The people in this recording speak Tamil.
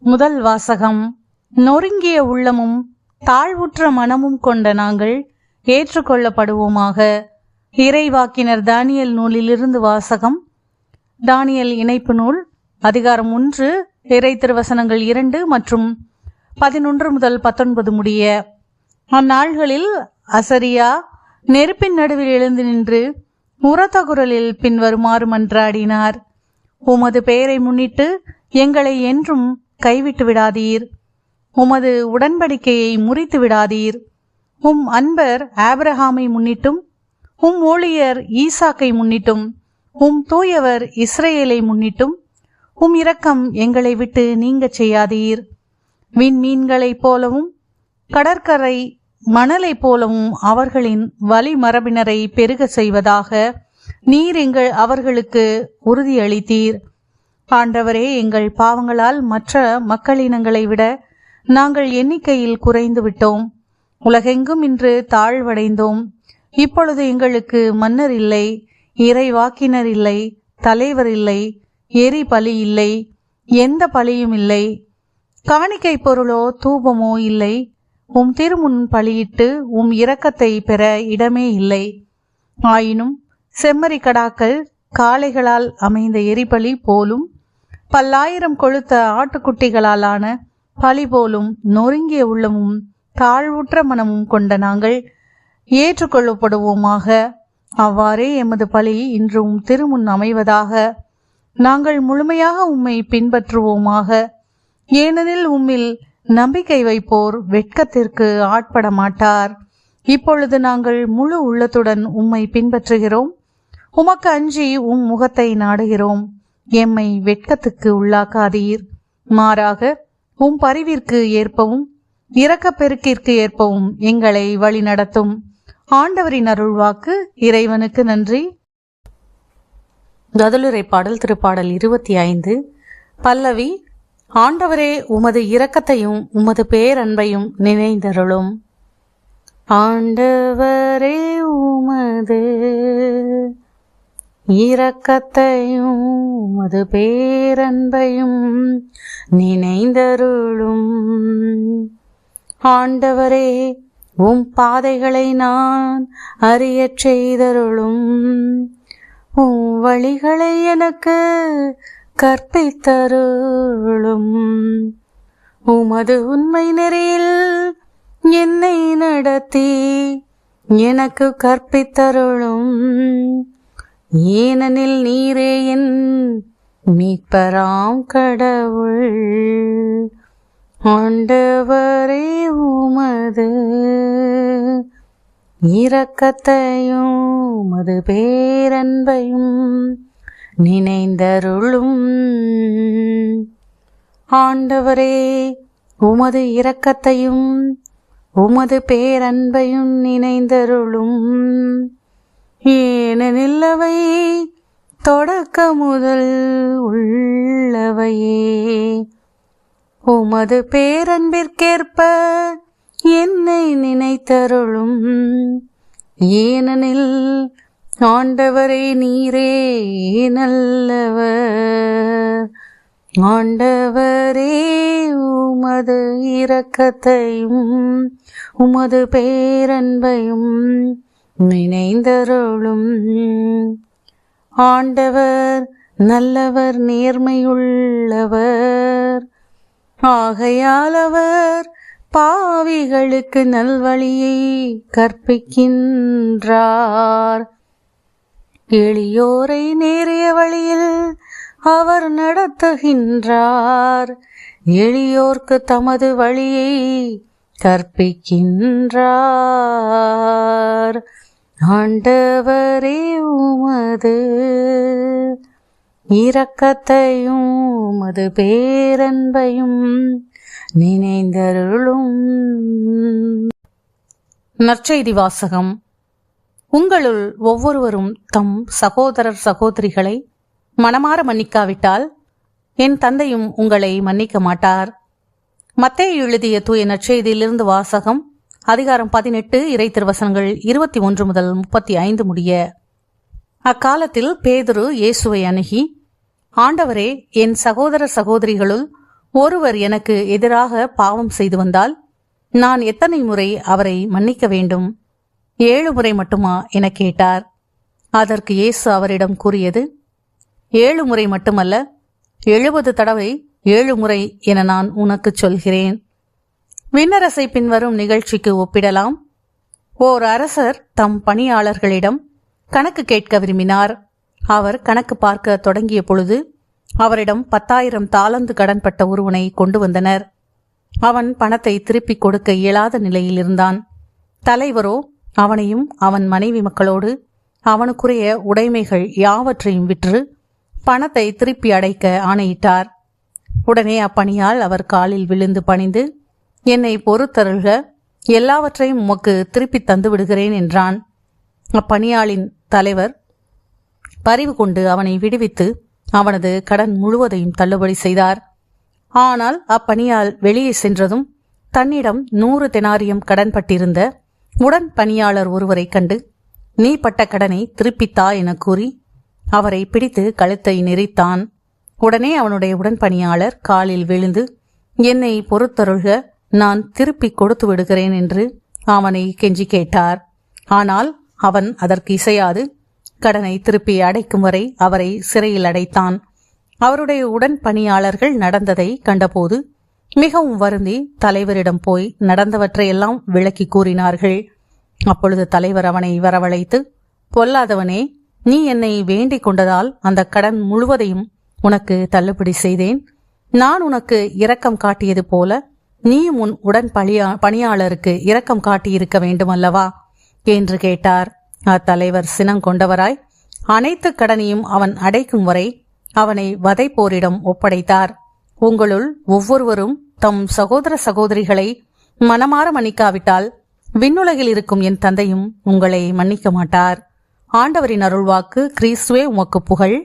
முதல் வாசகம். நொறுங்கிய உள்ளமும் தாழ்வுற்ற மனமும் கொண்ட நாங்கள் ஏற்றுக்கொள்ளப்படுவோமாக. இறைவாக்கினர் தானியேல் நூலிலிருந்து வாசகம். தானியேல் இணைப்பு நூல் அதிகாரம் 1 இறை திருவசனங்கள் 2 மற்றும் 11 முதல் 19 முடிய. அந்நாள்களில் அசரியா நெருப்பின் நடுவில் எழுந்து நின்று உரத்த குரலில் பின்வருமாறு மன்றாடினார். உமது பெயரை முன்னிட்டு எங்களை என்றும் கைவிட்டு விடாதீர். உமது உடன்படிக்கையை முறித்து விடாதீர். உம் அன்பர் ஆபிரகாமை முன்னிட்டும் உம் ஊழியர் ஈசாக்கை முன்னிட்டும் உம் தூயவர் இஸ்ரேலை முன்னிட்டும் உம் இரக்கம் எங்களை விட்டு நீங்கச் செய்யாதீர். விண்மீன்களைப் போலவும் கடற்கரை மணலைப் போலவும் அவர்களின் வழிமரபினரை பெருக செய்வதாக நீர் அவர்களுக்கு உறுதியளித்தீர். ஆண்டவரே, எங்கள் பாவங்களால் மற்ற மக்களினங்களை விட நாங்கள் எண்ணிக்கையில் குறைந்து விட்டோம். உலகெங்கும் இன்று தாழ்வடைந்தோம். இப்பொழுது எங்களுக்கு மன்னர் இல்லை, இறைவாக்கினர் இல்லை, தலைவர் இல்லை, எரி பலி இல்லை, எந்த பலியும் இல்லை, காணிக்கை பொருளோ தூபமோ இல்லை. உம் திருமுன் பலியிட்டு உம் இரக்கத்தை பெற இடமே இல்லை. ஆயினும் செம்மறி கடாக்கள் காளைகளால் அமைந்த எரிபலி போலும் பல்லாயிரம் கொழுத்த ஆட்டுக்குட்டிகளாலான பலி போலும் நொறுங்கிய உள்ளமும் தாழ்வுற்ற மனமும் கொண்ட நாங்கள் ஏற்றுக்கொள்ளப்படுவோமாக. அவ்வாறே எமது பலி இன்று உம் திருமுன் அமைவதாக. நாங்கள் முழுமையாக உம்மை பின்பற்றுவோமாக. ஏனெனில் உம்மில் நம்பிக்கை வைப்போர் வெட்கத்திற்கு ஆட்பட மாட்டார். இப்பொழுது நாங்கள் முழு உள்ளத்துடன் உம்மை பின்பற்றுகிறோம். உமக்கு அஞ்சி உம் முகத்தை நாடுகிறோம். எம்மை வெட்கத்துக்கு உள்ளாக்காதீர். மாறாக உம் பரிவிற்கு ஏற்பவும் இரக்கப்பெருக்கிற்கு ஏற்பவும் எங்களை வழி நடத்தும். ஆண்டவரின் அருள்வாக்கு. இறைவனுக்கு நன்றி. கதலுரை பாடல் திருப்பாடல் 25. பல்லவி. ஆண்டவரே, உமது இரக்கத்தையும் உமது பேரன்பையும் நினைந்தருளும். ஆண்டவரே, உமது இரக்கத்தையும் உமது பேரன்பையும் நினைந்தருளும். ஆண்டவரே, உம் பாதைகளை நான் அறியச் செய்தருளும். உம் வழிகளை எனக்கு கற்பித்தருளும். உமது உண்மை நெறியில் என்னை நடத்தி எனக்கு கற்பித்தருளும். ஏனெனில் நீரே என் மீட்பராம் கடவுள். ஆண்டவரே, உமது இரக்கத்தையும் உமது பேரன்பையும் நினைந்தருளும். ஆண்டவரே, உமது இரக்கத்தையும் உமது பேரன்பையும் நினைந்தருளும். ஏனெனில் அவை தொடக்க முதல் உள்ளவையே. உமது பேரன்பிற்கேற்ப என்னை நினைத்தருளும். ஏனெனில் ஆண்டவரே, நீரே நல்லவர். ஆண்டவரே, உமது இரக்கத்தையும் உமது பேரன்பையும் நினைந்தருளும். ஆண்டவர் நல்லவர், நேர்மையுள்ளவர். ஆகையால் அவர் பாவிகளுக்கு நல்வழியை கற்பிக்கின்றார். எளியோரை நேரிய வழியில் அவர் நடத்துகின்றார். எளியோர்க்கு தமது வழியை கற்பிக்கின்றார். ஆண்டவரே, உமது இரக்கத்தையும் உமது பேரன்பையும் நினைந்தருளும். நற்செய்தி வாசகம். உங்களுள் ஒவ்வொருவரும் தம் சகோதரர் சகோதரிகளை மனமாற மன்னிக்காவிட்டால் என் தந்தையும் உங்களை மன்னிக்க மாட்டார். மத்தேயு எழுதிய தூய நற்செய்தியிலிருந்து வாசகம். அதிகாரம் 18 இறை திருவசனங்கள் 21 முதல் 35 முடிய. அக்காலத்தில் பேதுரு இயேசுவை அணுகி, ஆண்டவரே, என் சகோதர சகோதரிகளுள் ஒருவர் எனக்கு எதிராக பாவம் செய்து வந்தால் நான் எத்தனை முறை அவரை மன்னிக்க வேண்டும்? 7 முறை மட்டுமா என கேட்டார். அதற்கு இயேசு அவரிடம் கூறியது, 7 முறை மட்டுமல்ல, 70 தடவை 7 முறை என நான் உனக்கு சொல்கிறேன். விண்ணரசை பின்வரும் நிகழ்ச்சிக்கு ஒப்பிடலாம். ஓர் அரசர் தம் பணியாளர்களிடம் கணக்கு கேட்க விரும்பினார். அவர் கணக்கு பார்க்க தொடங்கிய பொழுது அவரிடம் 10,000 தாலந்து கடன்பட்ட ஒருவனை கொண்டு வந்தனர். அவன் பணத்தை திருப்பிக் கொடுக்க இயலாத நிலையில் இருந்தான். தலைவரோ அவனையும் அவன் மனைவி மக்களோடு அவனுக்குரிய உடைமைகள் யாவற்றையும் விற்று பணத்தை திருப்பி அடைக்க ஆணையிட்டார். உடனே அப்பணியால் அவர் காலில் விழுந்து பணிந்து, என்னை பொறுத்தருள்க, எல்லாவற்றையும் உமக்கு திருப்பி தந்து விடுகிறேன் என்றான். அப்பணியாளின் தலைவர் பரிவு கொண்டு அவனை விடுவித்து அவனது கடன் முழுவதையும் தள்ளுபடி செய்தார். ஆனால் அப்பணியால் வெளியே சென்றதும் தன்னிடம் 100 தெனாரியம் கடன்பட்டிருந்த உடன் பணியாளர் ஒருவரை கண்டு, நீ பட்ட கடனை திருப்பித்தா என கூறி அவரை பிடித்து கழுத்தை நெரித்தான். உடனே அவனுடைய உடன்பணியாளர் காலில் விழுந்து, என்னை பொறுத்தருள்க, நான் திருப்பி கொடுத்து விடுகிறேன் என்று அவனை கெஞ்சி கேட்டார். ஆனால் அவன் அதற்கு இசையாது கடனை திருப்பி அடைக்கும் வரை அவரை சிறையில் அடைத்தான். அவருடைய உடன் பணியாளர்கள் நடந்ததை கண்டபோது மிகவும் வருந்தி தலைவரிடம் போய் நடந்தவற்றையெல்லாம் விளக்கி கூறினார்கள். அப்பொழுது தலைவர் அவனை வரவழைத்து, பொல்லாதவனே, நீ என்னை வேண்டிக் கொண்டதால் அந்த கடன் முழுவதையும் உனக்கு தள்ளுபடி செய்தேன். நான் உனக்கு இரக்கம் காட்டியது போல நீயும் உன் உடன் பணியாளருக்கு இரக்கம் காட்டியிருக்க வேண்டுமல்லவா என்று கேட்டார். அத்தலைவர் சினங்கொண்டவராய் அனைத்து கடனையும் அவன் அடைக்கும் வரை அவனை வதைப்போரிடம் ஒப்படைத்தார். உங்களுள் ஒவ்வொருவரும் தம் சகோதர சகோதரிகளை மனமாற மன்னிக்காவிட்டால் விண்ணுலகில் இருக்கும் என் தந்தையும் உங்களை மன்னிக்க மாட்டார். ஆண்டவரின் அருள்வாக்கு. கிறிஸ்துவே உமக்கு புகழ்.